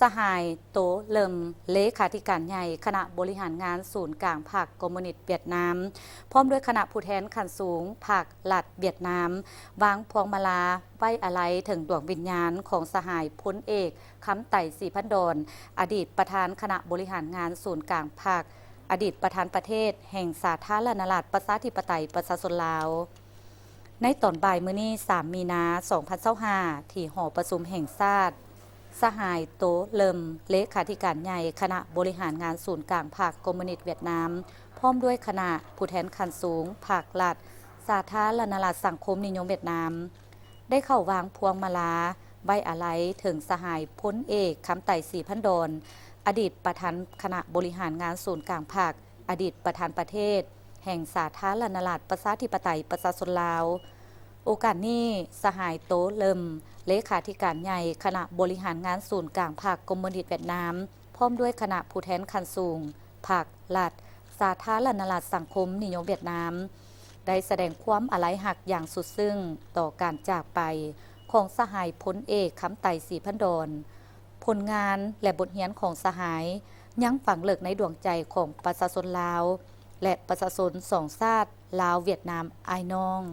สหายโตเลิมเลขาธิการใหญ่คณะบริหารงานศูนย์กลางภาคคอมมิวนิสต์เวียดนามพร้อมด้วยคณะผู้แทนขั้นสูงภาครัฐเวียดนามวางพวงมาลาไว้อาลัยถึงดวงวิญญาณของสหายพลเอกคำไต่ศรีพันดรอดีตประธานคณะบริหารงานศูนย์กลางภาคอดีตประธานประเทศแห่งสาธารณรัฐประชาธิปไตยประชาชนลาวในตอนบ่ายมื้อนี้3มีนา2025ที่หอประชุมแห่งชาติสหายโตเลิมเลขาธิการใหญ่คณะบริหารงานศูนย์กลางภาคคอมมิวนิสต์เวียดนามพร้อมด้วยคณะผู้แทนขั้นสูงภาครัฐสาธารณรัฐสังคมนิยมเวียดนามได้เข้าวางพวงมาลาไว้อาลัยถึงสหายพลเอกคำไต่ศรีพันดรอดีตประธานคณะบริหารงานศูนย์กลางภาคอดีตประธานประเทศแห่งสาธารณรัฐประชาธิปไตยประชาชนลาวโอกาสนี้สหายโตเลิมเลขาธิการใหญ่คณะบริหารงานศูนย์กลางภาคคอมมิวนิสต์เวียดนามพร้อมด้วยคณะผู้แทนขั้นสูงภาครัฐสาธารณรัฐสังคมนิยมเวียดนามได้แสดงความอาลัยหักอย่างสุดซึ้งต่อการจากไปของสหายพลเอกคำไต่ศรีพันดรผลงานและบทเรียนของสหายยังฝังลึกในดวงใจของประชาชนลาวและประชาชนสองชาติลาวเวียดนามอ้ายน้อง